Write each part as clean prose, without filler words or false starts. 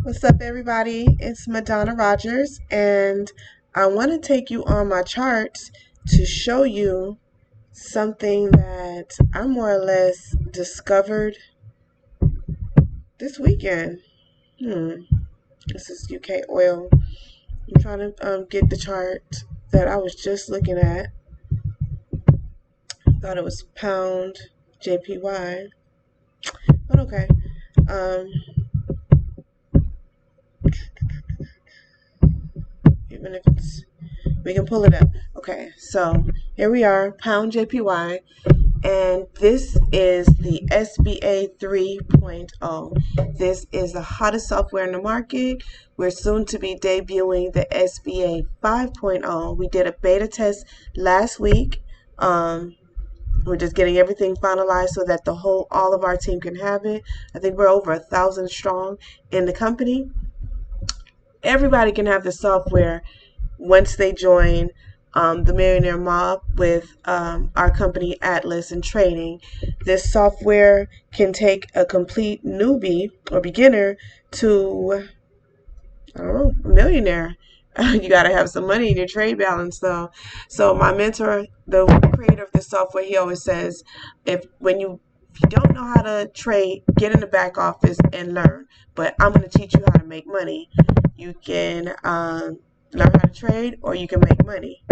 What's up, everybody? It's Madonna Rogers, and I want to take you on my charts to show you something that I more or less discovered this weekend. This is UK oil. I'm trying to get the chart that I was just looking at. Thought it was pound JPY, but okay. Um, Even if we can pull it up. Okay, so here we are, pound JPY, and this is the SBA 3.0. This is the hottest software in the market. We're soon to be debuting the SBA 5.0. We did a beta test last week. We're just getting everything finalized so that all of our team can have it. I think we're over 1,000 strong in the company. Everybody can have the software once they join the Millionaire M.O.B with our company Atlas and Trading. This software can take a complete newbie or beginner to, I don't know, a millionaire. You got to have some money in your trade balance, though. So my mentor, the creator of this software, he always says, if you don't know how to trade, get in the back office and learn. But I'm going to teach you how to make money. You can learn how to trade, or you can make money.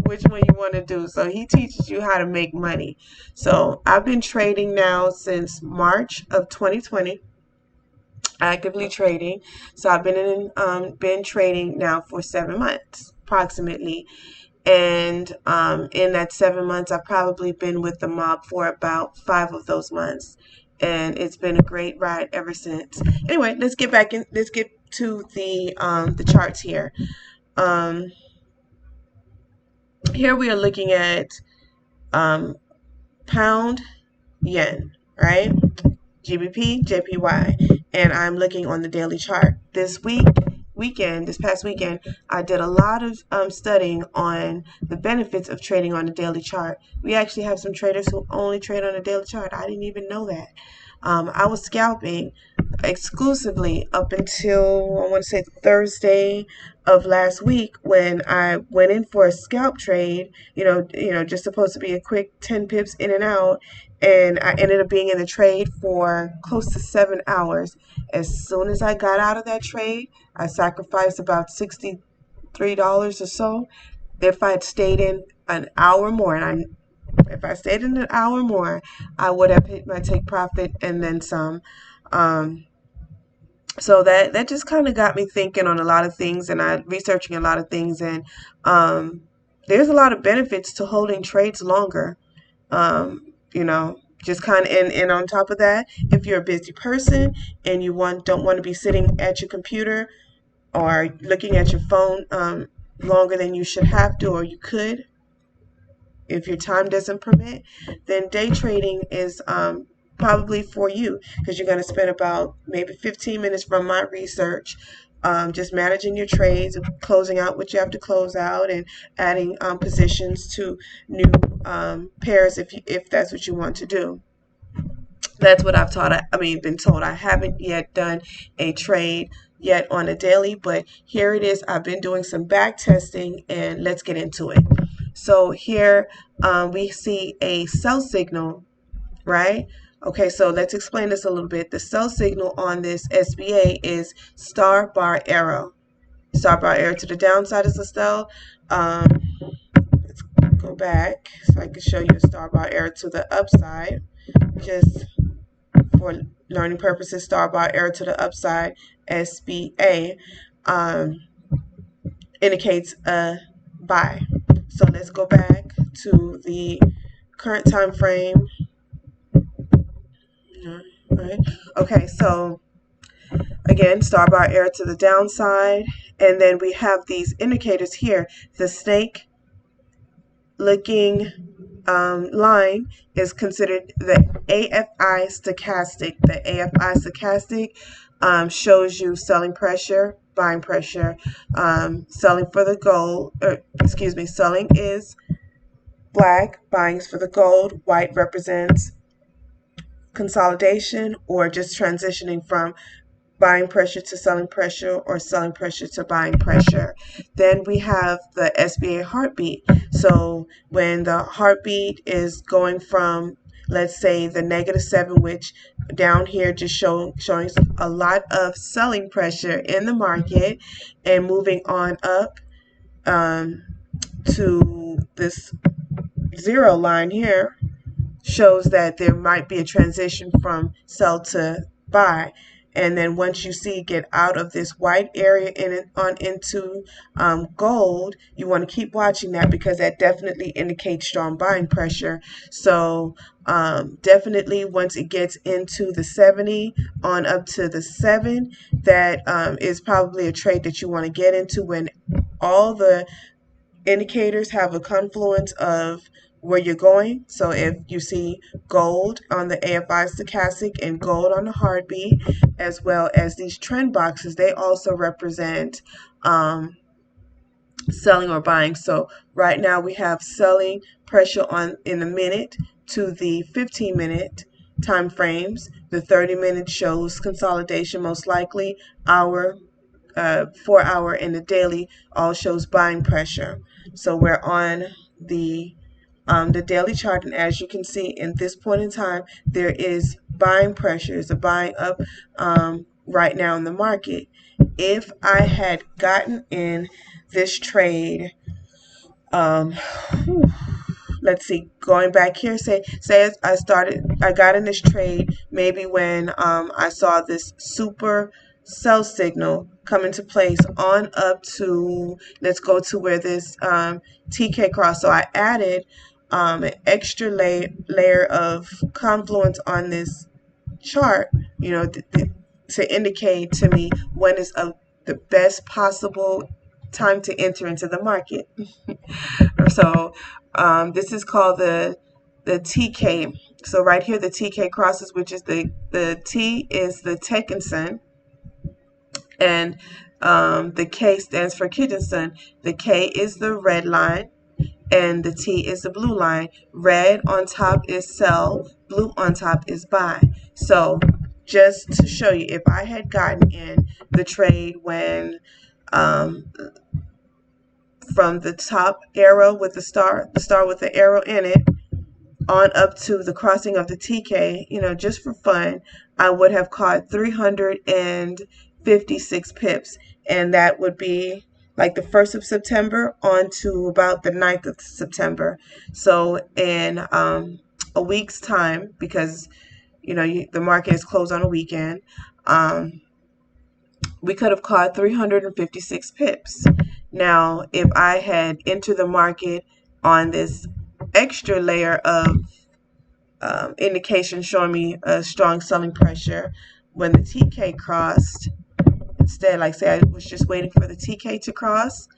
Which one you want to do? So he teaches you how to make money. So I've been trading now since March of 2020, actively trading. So I've been trading now for 7 months approximately. And in that 7 months, I've probably been with the M.O.B for about 5 of those months, and it's been a great ride ever since. Anyway, let's get back in. Let's get to the charts here. Here we are looking at pound yen, right? GBP, JPY, and I'm looking on the daily chart. This past weekend, I did a lot of studying on the benefits of trading on the daily chart. We actually have some traders who only trade on the daily chart. I didn't even know that. I was scalping exclusively up until, I want to say, Thursday of last week, when I went in for a scalp trade. Just supposed to be a quick 10 pips in and out, and I ended up being in the trade for close to 7 hours. As soon as I got out of that trade, I sacrificed about $63 or so. If I had stayed in an hour more, if I stayed in an hour more, I would have hit my take profit and then some. So that just kind of got me thinking on a lot of things, and I researching a lot of things, and there's a lot of benefits to holding trades longer. Just kind of, and on top of that, if you're a busy person and you don't want to be sitting at your computer or looking at your phone longer than you should have to, or you could, if your time doesn't permit, then day trading is probably for you, because you're going to spend about maybe 15 minutes from my research just managing your trades, closing out what you have to close out, and adding positions to new pairs if that's what you want to do. That's what been told. I haven't yet done a trade yet on a daily, but here it is. I've been doing some back testing, and let's get into it. So here we see a sell signal, right? Okay, so let's explain this a little bit. The sell signal on this SBA is star bar arrow. Star bar arrow to the downside is a sell. Let's go back so I can show you a star bar arrow to the upside. Just for learning purposes, star bar arrow to the upside, SBA, indicates a buy. So let's go back to the current time frame. Right. Okay, so again, star bar arrow to the downside, and then we have these indicators here. The snake looking line is considered the AFI stochastic. The AFI stochastic shows you selling pressure, buying pressure, selling for the gold, selling is black, buying is for the gold, white represents consolidation or just transitioning from buying pressure to selling pressure or selling pressure to buying pressure. Then we have the SBA heartbeat. So when the heartbeat is going from, let's say, the -7, which down here just showing a lot of selling pressure in the market, and moving on up to this 0 line here, shows that there might be a transition from sell to buy. And then once you see get out of this white area on into gold, you want to keep watching that, because that definitely indicates strong buying pressure. So definitely once it gets into the 70 on up to the 7, that is probably a trade that you want to get into when all the indicators have a confluence of where you're going. So if you see gold on the AFI stochastic and gold on the heartbeat, as well as these trend boxes, they also represent selling or buying. So right now we have selling pressure on in the minute to the 15-minute time frames. The 30-minute shows consolidation most likely. Hour, 4-hour, and the daily all shows buying pressure. So we're on the daily chart, and as you can see in this point in time, there is buying pressure, is a buying up right now in the market. If I had gotten in this trade, let's see, going back here, say I got in this trade maybe when I saw this super sell signal come into place on up to, let's go to where this TK cross. So I added an extra layer of confluence on this chart, to indicate to me when is the best possible time to enter into the market. So this is called the TK. So right here, the TK crosses, which is the T is the Tekensen, and the K stands for Kijunsen. The K is the red line, and the T is the blue line. Red on top is sell, blue on top is buy. So just to show you, if I had gotten in the trade when from the top arrow with the star with the arrow in it, on up to the crossing of the TK, just for fun, I would have caught 356 pips. And that would be like the 1st of September on to about the 9th of September. So in a week's time, because, the market is closed on a weekend, we could have caught 356 pips. Now, if I had entered the market on this extra layer of indication showing me a strong selling pressure when the TK crossed, instead, like say I was just waiting for the TK to cross,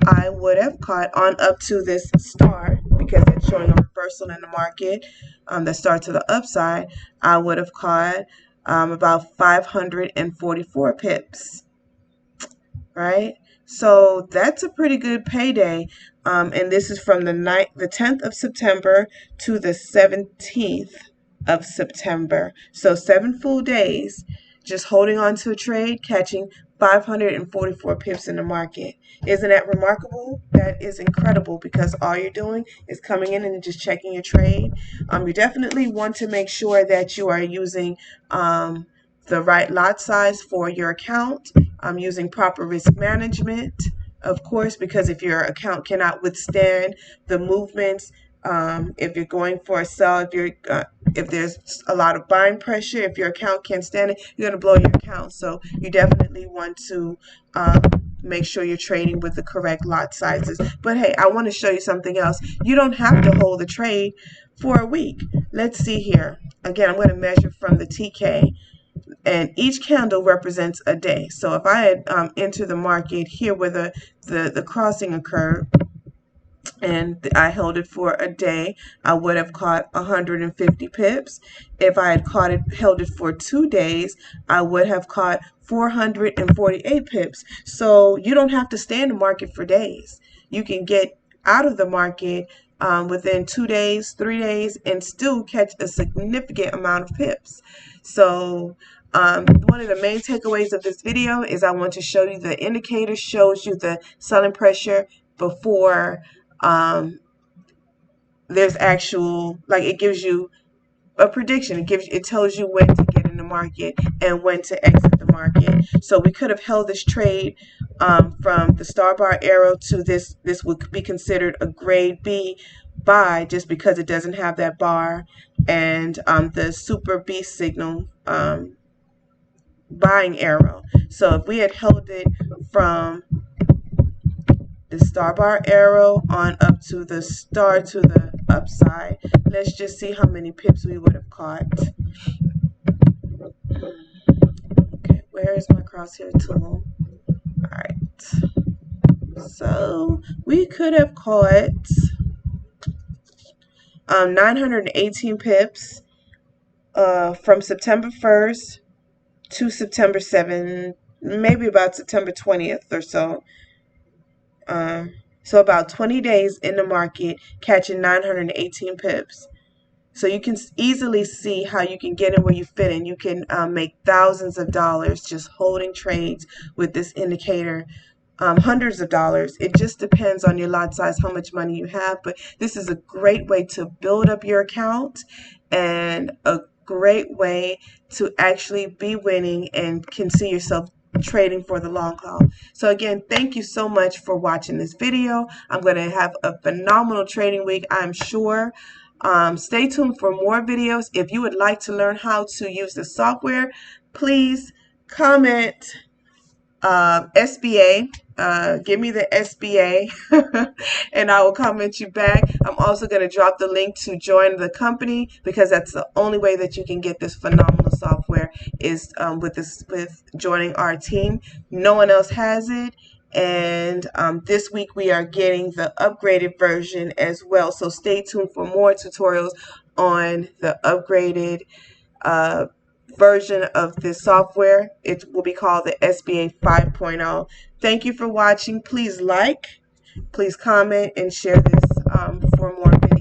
I would have caught on up to this star, because it's showing a reversal in the market that starts to the upside. I would have caught about 544 pips, right? So that's a pretty good payday, and this is from the 10th of September to the 17th of September. So 7 full days, just holding on to a trade, catching 544 pips in the market. Isn't that remarkable? That is incredible, because all you're doing is coming in and just checking your trade. You definitely want to make sure that you are using the right lot size for your account. Using proper risk management, of course, because if your account cannot withstand the movements, if you're going for a sell, if there's a lot of buying pressure, if your account can't stand it, you're going to blow your account. So you definitely want to make sure you're trading with the correct lot sizes. But hey, I want to show you something else. You don't have to hold the trade for a week. Let's see here. Again, I'm going to measure from the TK. And each candle represents a day. So if I had entered the market here where the crossing occurred, and I held it for a day, I would have caught 150 pips. If I had held it for 2 days, I would have caught 448 pips. So you don't have to stay in the market for days. You can get out of the market within 2 days, 3 days, and still catch a significant amount of pips. So One of the main takeaways of this video is I want to show you the indicator shows you the selling pressure before there's actual, like, it gives you a prediction. It tells you when to get in the market and when to exit the market. So we could have held this trade from the star bar arrow to this. This would be considered a grade B buy just because it doesn't have that bar and the super B signal buying arrow. So if we had held it from the star bar arrow on up to the star to the upside, let's just see how many pips we would have caught. Okay, where is my crosshair tool? Alright, so we could have caught 918 pips from September 1st to September 7th, maybe about September 20th or so. So about 20 days in the market, catching 918 pips. So you can easily see how you can get in where you fit in. You can make thousands of dollars just holding trades with this indicator. Hundreds of dollars. It just depends on your lot size, how much money you have. But this is a great way to build up your account and a great way to actually be winning and can see yourself trading for the long haul. So again, thank you so much for watching this video. I'm going to have a phenomenal trading week, I'm sure. Stay tuned for more videos. If you would like to learn how to use the software, please comment SBA. Give me the SBA and I will comment you back. I'm also going to drop the link to join the company because that's the only way that you can get this phenomenal software is with joining our team. No one else has it. And this week we are getting the upgraded version as well. So stay tuned for more tutorials on the upgraded version of this software. It will be called the SBA 5.0. Thank you for watching. Please like, please comment, and share this for more videos.